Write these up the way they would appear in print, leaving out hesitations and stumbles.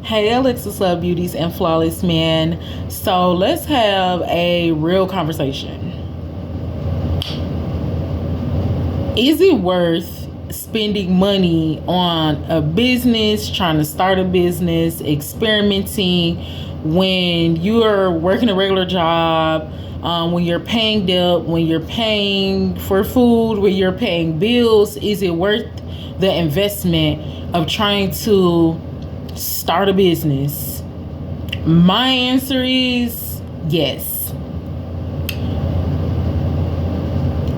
Hey Alexus, love beauties and flawless men. So let's have a real conversation. Is it worth spending money on a business, trying to start a business, experimenting when you're working a regular job, when you're paying debt, when you're paying for food, when you're paying bills? Is it worth the investment of trying to start a business? My answer is yes.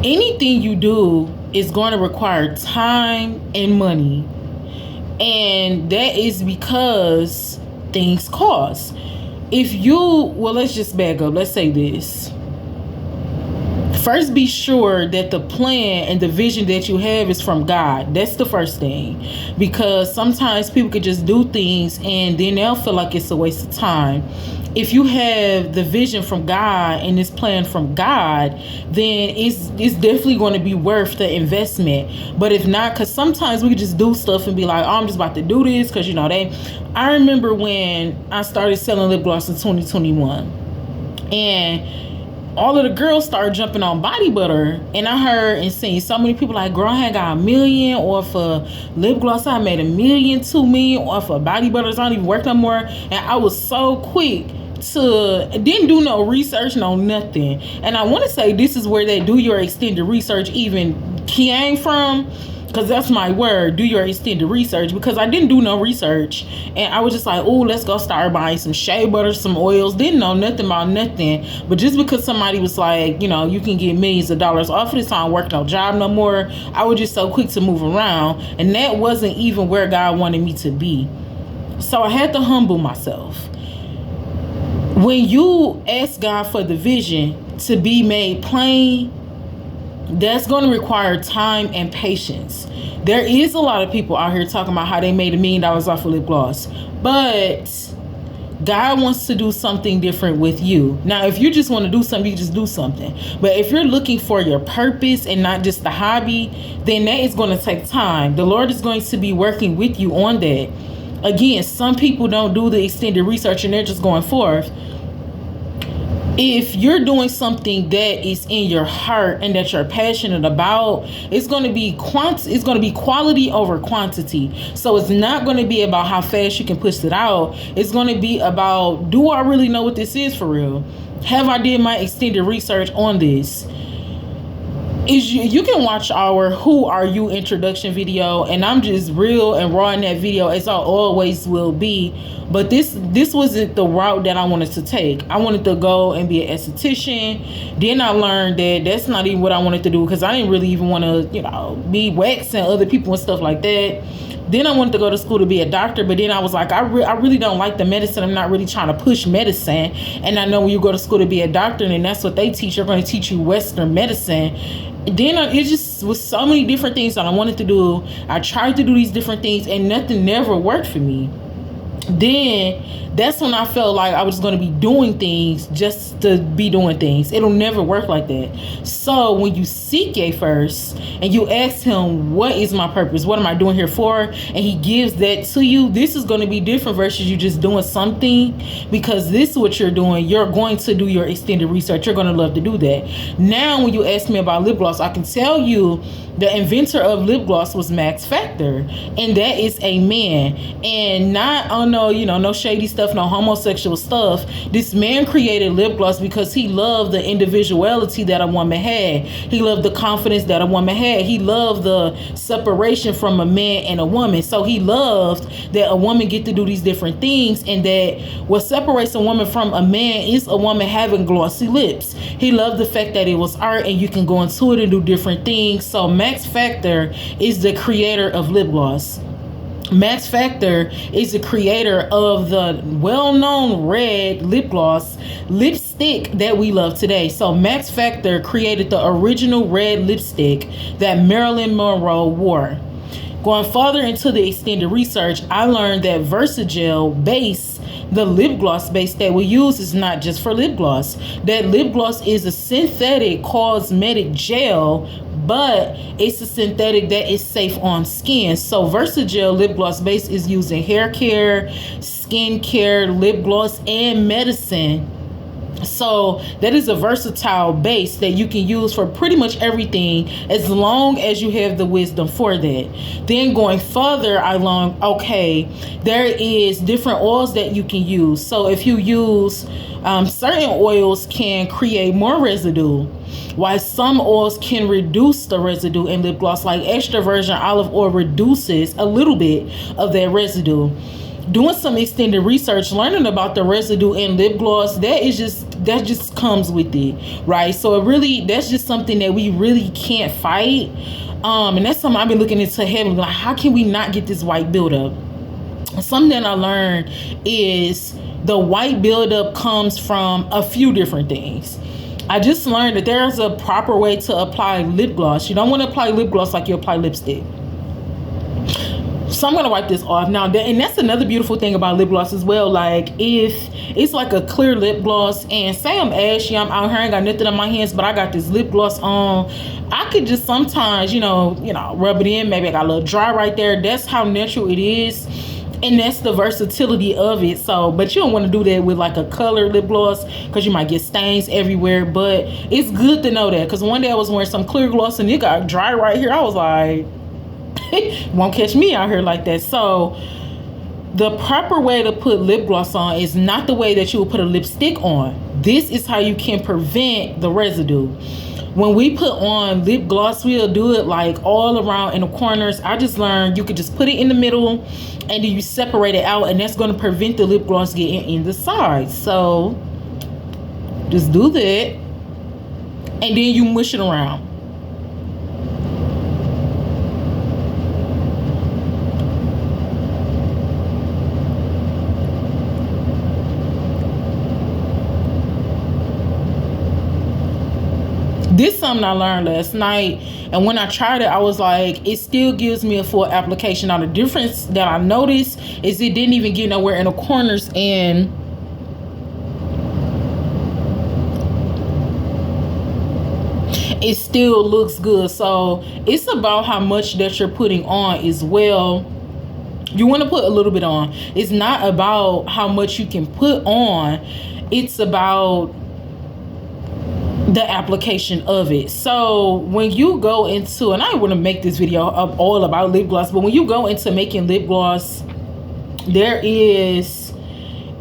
Anything you do is going to require time and money. And that is because things cost. Let's just back up. Let's say this. First, be sure that the plan and the vision that you have is from God. That's the first thing. Because sometimes people could just do things and then they'll feel like it's a waste of time. If you have the vision from God and this plan from God, then it's definitely going to be worth the investment. But if not, because sometimes we could just do stuff and be like, oh, I'm just about to do this because, I remember when I started selling lip gloss in 2021. And all of the girls started jumping on body butter, and I heard and seen so many people like, girl, I had got $1 million off of lip gloss. I made $1 million, $2 million off of body butters. I don't even work no more. And I was so quick didn't do no research, no nothing. And I want to say this is where that do your extended research even came from. Because that's my word, do your extended research. Because I didn't do no research. And I was just like, oh, let's go start buying some shea butter, some oils. Didn't know nothing about nothing. But just because somebody was like, you can get millions of dollars off of this, I don't work no job no more. I was just so quick to move around. And that wasn't even where God wanted me to be. So I had to humble myself. When you ask God for the vision to be made plain, that's going to require time and patience. There is a lot of people out here talking about how they made $1 million off of lip gloss, but God wants to do something different with you. Now, if you just want to do something, you just do something. But if you're looking for your purpose and not just the hobby, then that is going to take time. The Lord is going to be working with you on that. Again, some people don't do the extended research and they're just going forth. If you're doing something that is in your heart and that you're passionate about, it's going to be quality over quantity. So it's not going to be about how fast you can push it out. It's going to be about, do I really know what this is for real? Have I did my extended research on this? You can watch our Who Are You introduction video, and I'm just real and raw in that video as I always will be. But this wasn't the route that I wanted to take. I wanted to go and be an esthetician. Then I learned that that's not even what I wanted to do, because I didn't really even want to, be waxing other people and stuff like that. Then I wanted to go to school to be a doctor, but then I was like, I really don't like the medicine. I'm not really trying to push medicine. And I know when you go to school to be a doctor, and that's what they teach, they're going to teach you Western medicine. Then it just was so many different things that I wanted to do. I tried to do these different things and nothing never worked for me. Then that's when I felt like I was going to be doing things just to be doing things. It'll never work like that. So when you seek it first and you ask him, what is my purpose? What am I doing here for? And he gives that to you. This is going to be different versus you just doing something, because this is what you're doing. You're going to do your extended research. You're going to love to do that. Now, when you ask me about lip gloss, I can tell you the inventor of lip gloss was Max Factor, and that is a man. And not on no shady stuff, no homosexual stuff. This man created lip gloss because he loved the individuality that a woman had. He loved the confidence that a woman had. He loved the separation from a man and a woman. So he loved that a woman get to do these different things, and that what separates a woman from a man is a woman having glossy lips. He loved the fact that it was art and you can go into it and do different things. So Max Factor is the creator of lip gloss. Max Factor is the creator of the well-known red lip gloss lipstick that we love today. So Max Factor created the original red lipstick that Marilyn Monroe wore. Going further into the extended research, I learned that Versagel base, the lip gloss base that we use, is not just for lip gloss. That lip gloss is a synthetic cosmetic gel but it's a synthetic that is safe on skin. So Versagel lip gloss base is used in hair care, skin care, lip gloss, and medicine. So that is a versatile base that you can use for pretty much everything, as long as you have the wisdom for that. Then going further along, okay, there is different oils that you can use. So if you use certain oils can create more residue, while some oils can reduce the residue in lip gloss, like extra virgin olive oil reduces a little bit of that residue. Doing some extended research, learning about the residue in lip gloss, that just comes with it, right? So that's just something that we really can't fight. And that's something I've been looking into heavily, like how can we not get this white buildup? Something that I learned is the white buildup comes from a few different things. I just learned that there's a proper way to apply lip gloss. You don't want to apply lip gloss like you apply lipstick. So I'm gonna wipe this off now, and that's another beautiful thing about lip gloss as well. Like if it's like a clear lip gloss, and say I'm ashy, I'm out here, I ain't got nothing on my hands, but I got this lip gloss on, I could just sometimes, rub it in. Maybe I got a little dry right there. That's how natural it is, and that's the versatility of it. So, but you don't want to do that with like a colored lip gloss because you might get stains everywhere. But it's good to know that, because one day I was wearing some clear gloss and it got dry right here. I was like, won't catch me out here like that. So the proper way to put lip gloss on is not the way that you would put a lipstick on. This is how you can prevent the residue. When we put on lip gloss, we'll do it like all around in the corners. I just learned you could just put it in the middle and then you separate it out, and that's going to prevent the lip gloss getting in the sides. So just do that, and then you mush it around. This is something I learned last night, and when I tried it, I was like, it still gives me a full application. Now the difference that I noticed is it didn't even get nowhere in the corners, and it still looks good. So it's about how much that you're putting on as well. You want to put a little bit on. It's not about how much you can put on, it's about the application of it. So when you go into, and I want to make this video up all about lip gloss, but when you go into making lip gloss, there is,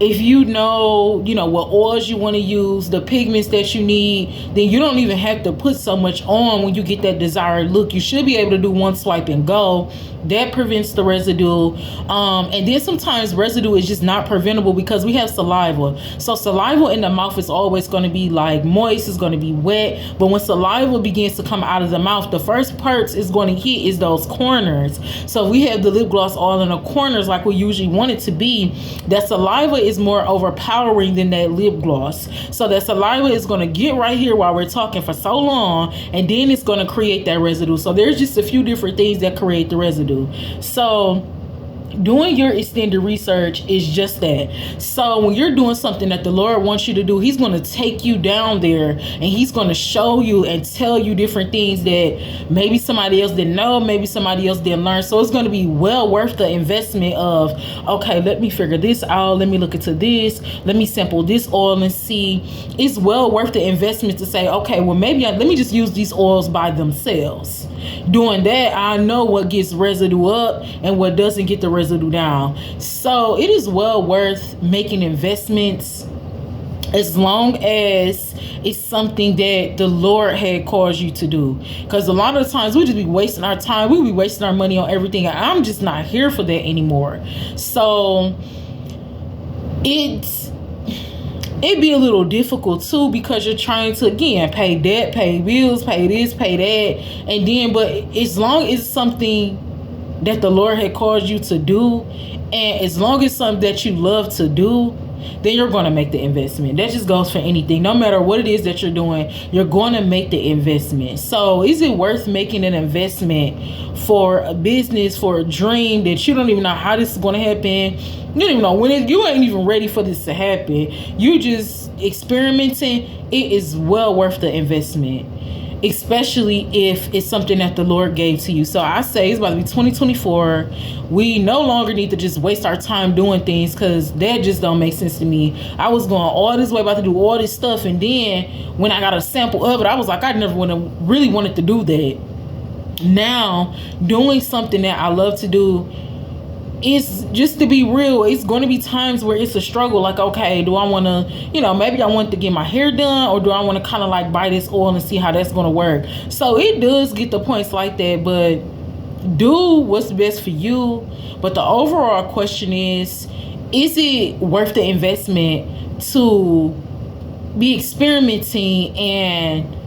if you know what oils you want to use, the pigments that you need, then you don't even have to put so much on when you get that desired look. You should be able to do one swipe and go. That prevents the residue. And then sometimes residue is just not preventable because we have saliva. So saliva in the mouth is always going to be like moist, it's going to be wet. But when saliva begins to come out of the mouth, the first parts is going to hit is those corners. So we have the lip gloss all in the corners like we usually want it to be. That saliva is more overpowering than that lip gloss. So that saliva is going to get right here while we're talking for so long, and then it's going to create that residue. So there's just a few different things that create the residue. So doing your extended research is just that. So when you're doing something that the Lord wants you to do, he's going to take you down there, and he's going to show you and tell you different things that maybe somebody else didn't know, maybe somebody else didn't learn. So it's going to be well worth the investment of, okay, let me figure this out, let me look into this, let me sample this oil and see. It's well worth the investment to say, okay, well, maybe let me just use these oils by themselves. Doing that, I know what gets residue up and what doesn't get the residue down. So it is well worth making investments, as long as it's something that the Lord had caused you to do. Because a lot of the times we just be wasting our time, we be wasting our money on everything, and I'm just not here for that anymore. So it'd be a little difficult too, because you're trying to, again, pay debt, pay bills, pay this, pay that, and then, but as long as it's something that the Lord had caused you to do, and as long as something that you love to do, then you're going to make the investment. That just goes for anything. No matter what it is that you're doing, you're going to make the investment. So is it worth making an investment for a business, for a dream that you don't even know how this is going to happen? You don't even know when you ain't even ready for this to happen. You just experimenting. It is well worth the investment. especially if it's something that the Lord gave to you. So I say it's about to be 2024. We no longer need to just waste our time doing things, because that just don't make sense to me. I was going all this way, about to do all this stuff, and then when I got a sample of it, I was like, I never really wanted to do that. Now doing something that I love to do, it's just, to be real, it's going to be times where it's a struggle. Like, okay, do I want to, maybe I want to get my hair done, or do I want to kind of like buy this oil and see how that's going to work? So it does get the points like that, but do what's best for you. But the overall question is it worth the investment to be experimenting and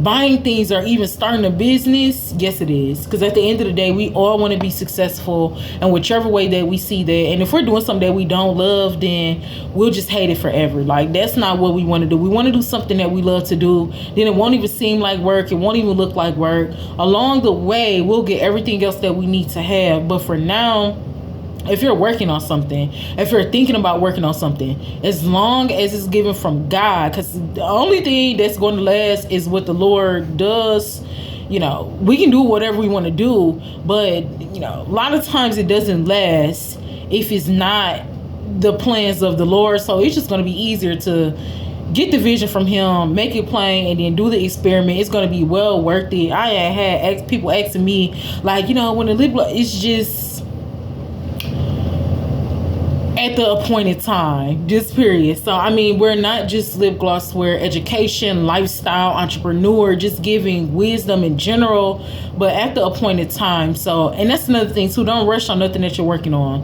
buying things, or even starting a business? Yes, it is. Because at the end of the day, we all want to be successful, and whichever way that we see that. And if we're doing something that we don't love, then we'll just hate it forever. Like, that's not what we want to do. We want to do something that we love to do. Then it won't even seem like work. It won't even look like work. Along the way, we'll get everything else that we need to have. But for now, if you're working on something, if you're thinking about working on something, as long as it's given from God, because the only thing that's going to last is what the Lord does. We can do whatever we want to do, but a lot of times it doesn't last if it's not the plans of the Lord. So it's just going to be easier to get the vision from Him, make it plain, and then do the experiment. It's going to be well worth it. I had people asking me, like, when the lip gloss, it's just at the appointed time, just period. So we're not just lip gloss, we're education, lifestyle, entrepreneur, just giving wisdom in general, but at the appointed time. So, and that's another thing too, don't rush on nothing that you're working on.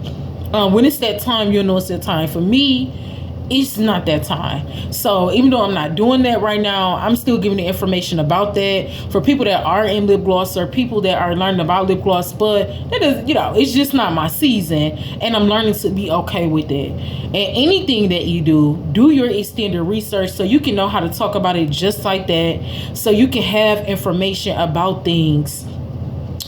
When it's that time, you'll know it's that time. For me, it's not that time. So even though I'm not doing that right now, I'm still giving the information about that for people that are in lip gloss, or people that are learning about lip gloss, but that is, it's just not my season, and I'm learning to be okay with it. And anything that you do your extended research, so you can know how to talk about it just like that, so you can have information about things.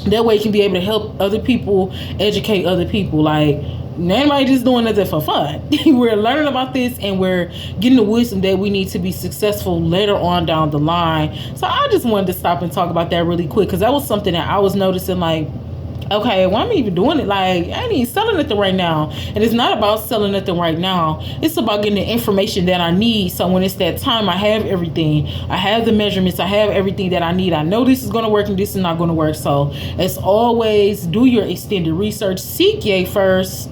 That way you can be able to help other people, educate other people. Like, nobody just doing it for fun. We're learning about this, and we're getting the wisdom that we need to be successful later on down the line. So I just wanted to stop and talk about that really quick, because that was something that I was noticing, like, okay, why am I even doing it? Like, I ain't even selling nothing right now. And it's not about selling nothing right now. It's about getting the information that I need. So when it's that time, I have everything. I have the measurements. I have everything that I need. I know this is going to work and this is not going to work. So as always, do your extended research. Seek ye first.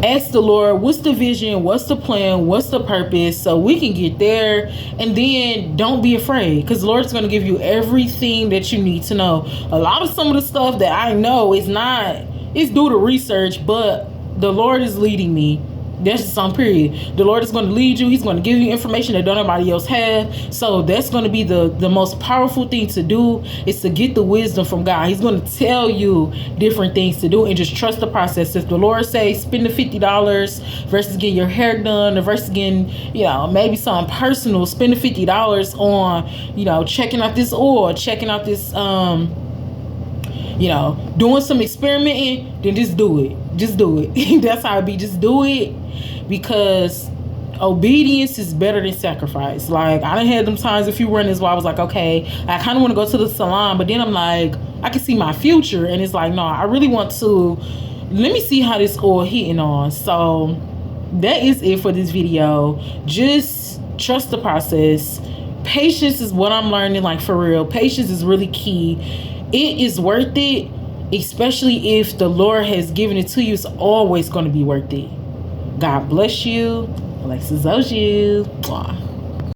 Ask the Lord, what's the vision, what's the plan, what's the purpose, so we can get there. And then don't be afraid, because the Lord's going to give you everything that you need to know. A lot of some of the stuff that I know is due to research, but the Lord is leading me. That's just on period. The Lord is going to lead you. He's going to give you information that nobody else have. So that's going to be the most powerful thing to do, is to get the wisdom from God. He's going to tell you different things to do, and just trust the process. If the Lord says spend the $50 versus getting your hair done, or versus getting, maybe something personal, spend the $50 on, checking out this oil, checking out this, doing some experimenting, then just do it. Just do it. That's how it be. Just do it, because obedience is better than sacrifice. Like, I done had them times, if you run this, where I was like, okay, I kind of want to go to the salon, but then I'm like, I can see my future, and it's like, no, I really want to, let me see how this oil hitting on. So that is it for this video. Just trust the process. Patience is what I'm learning, like, for real. Patience is really key. It is worth it, especially if the Lord has given it to you. It's always going to be worth it. God bless you. Alexus owes you. Mwah.